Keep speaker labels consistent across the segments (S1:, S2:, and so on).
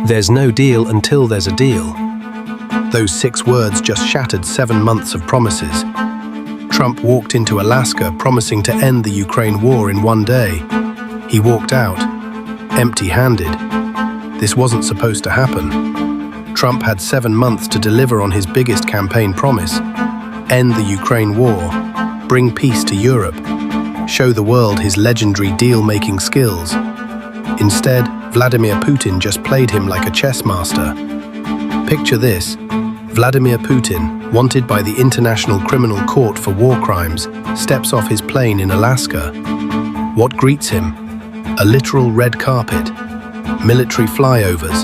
S1: There's no deal until there's a deal. Those 6 words just shattered 7 months of promises. Trump walked into Alaska promising to end the Ukraine war in 1 day. He walked out, empty-handed. This wasn't supposed to happen. Trump had 7 months to deliver on his biggest campaign promise: end the Ukraine war, bring peace to Europe, show the world his legendary deal-making skills. Instead, Vladimir Putin just played him like a chess master. Picture this: Vladimir Putin, wanted by the International Criminal Court for war crimes, steps off his plane in Alaska. What greets him? A literal red carpet, military flyovers,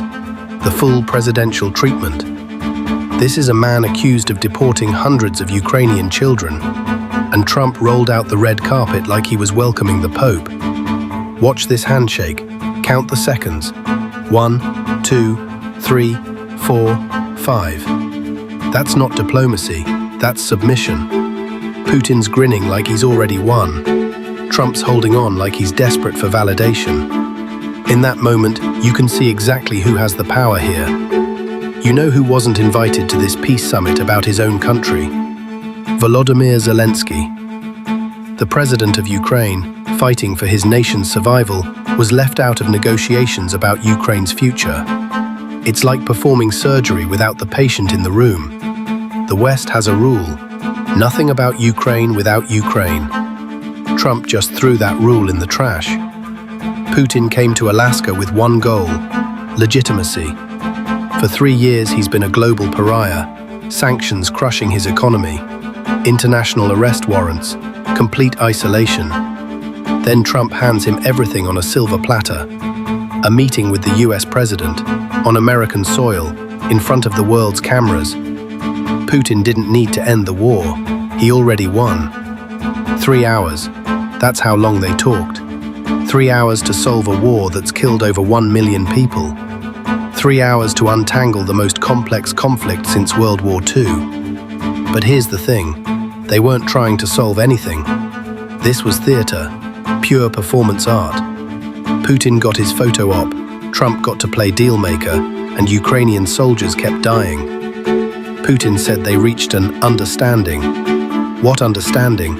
S1: the full presidential treatment. This is a man accused of deporting hundreds of Ukrainian children, and Trump rolled out the red carpet like he was welcoming the Pope. Watch this handshake. Count the seconds. 1, 2, 3, 4, 5. That's not diplomacy, that's submission. Putin's grinning like he's already won. Trump's holding on like he's desperate for validation. In that moment, you can see exactly who has the power here. You know who wasn't invited to this peace summit about his own country? Volodymyr Zelensky. The president of Ukraine, fighting for his nation's survival, was left out of negotiations about Ukraine's future. It's like performing surgery without the patient in the room. The West has a rule: nothing about Ukraine without Ukraine. Trump just threw that rule in the trash. Putin came to Alaska with one goal: legitimacy. For 3 years he's been a global pariah, sanctions crushing his economy, international arrest warrants, complete isolation. Then Trump hands him everything on a silver platter: a meeting with the US president, on American soil, in front of the world's cameras. Putin didn't need to end the war. He already won. 3 hours. That's how long they talked. 3 hours to solve a war that's killed over 1 million people. 3 hours to untangle the most complex conflict since World War II. But here's the thing: they weren't trying to solve anything. This was theater, pure performance art. Putin got his photo op, Trump got to play dealmaker, and Ukrainian soldiers kept dying. Putin said they reached an understanding. What understanding?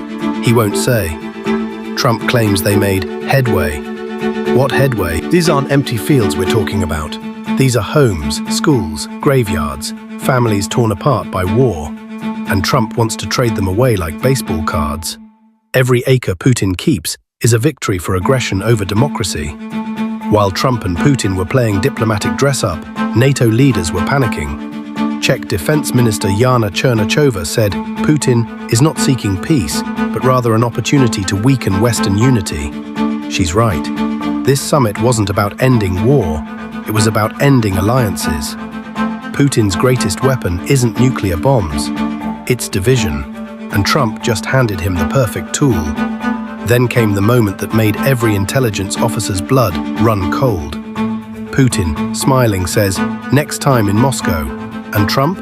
S1: He won't say. Trump claims they made headway. What headway? These aren't empty fields we're talking about. These are homes, schools, graveyards, families torn apart by war. And Trump wants to trade them away like baseball cards. Every acre Putin keeps is a victory for aggression over democracy. While Trump and Putin were playing diplomatic dress-up, NATO leaders were panicking. Czech Defense Minister Jana Černochová said Putin is not seeking peace, but rather an opportunity to weaken Western unity. She's right. This summit wasn't about ending war, it was about ending alliances. Putin's greatest weapon isn't nuclear bombs, it's division, and Trump just handed him the perfect tool. Then came the moment that made every intelligence officer's blood run cold. Putin, smiling, says, "Next time in Moscow." And Trump?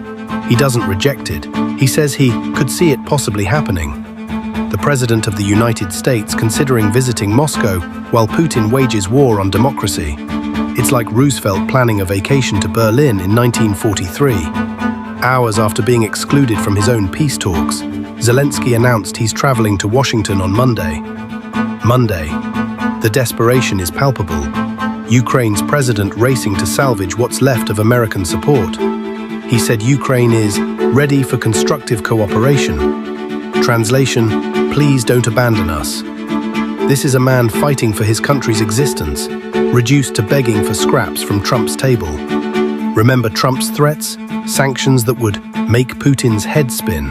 S1: He doesn't reject it. He says he could see it possibly happening. The President of the United States considering visiting Moscow while Putin wages war on democracy. It's like Roosevelt planning a vacation to Berlin in 1943. Hours after being excluded from his own peace talks, Zelensky announced he's traveling to Washington on Monday. Monday. The desperation is palpable. Ukraine's president racing to salvage what's left of American support. He said Ukraine is ready for constructive cooperation. Translation: please don't abandon us. This is a man fighting for his country's existence, reduced to begging for scraps from Trump's table. Remember Trump's threats? Sanctions that would make Putin's head spin.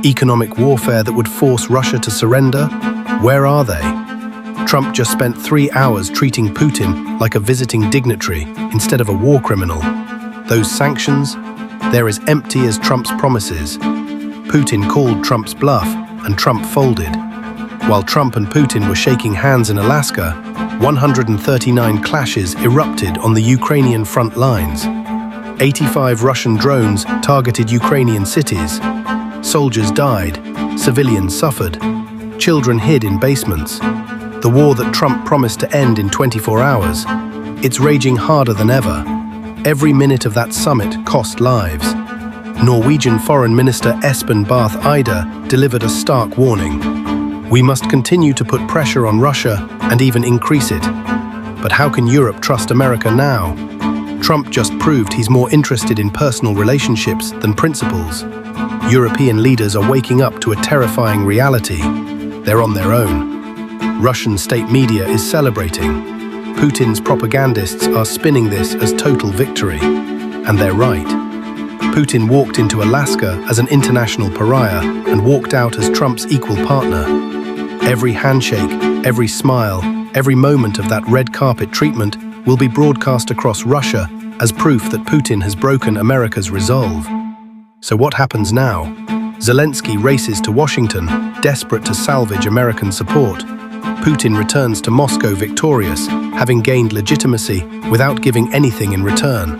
S1: Economic warfare that would force Russia to surrender? Where are they? Trump just spent 3 hours treating Putin like a visiting dignitary instead of a war criminal. Those sanctions? They're as empty as Trump's promises. Putin called Trump's bluff, and Trump folded. While Trump and Putin were shaking hands in Alaska, 139 clashes erupted on the Ukrainian front lines. 85 Russian drones targeted Ukrainian cities. Soldiers died, civilians suffered, children hid in basements. The war that Trump promised to end in 24 hours, it's raging harder than ever. Every minute of that summit cost lives. Norwegian Foreign Minister Espen Barth Eide delivered a stark warning. We must continue to put pressure on Russia and even increase it. But how can Europe trust America now? Trump just proved he's more interested in personal relationships than principles. European leaders are waking up to a terrifying reality. They're on their own. Russian state media is celebrating. Putin's propagandists are spinning this as total victory. And they're right. Putin walked into Alaska as an international pariah and walked out as Trump's equal partner. Every handshake, every smile, every moment of that red carpet treatment will be broadcast across Russia as proof that Putin has broken America's resolve. So what happens now? Zelensky races to Washington, desperate to salvage American support. Putin returns to Moscow victorious, having gained legitimacy without giving anything in return.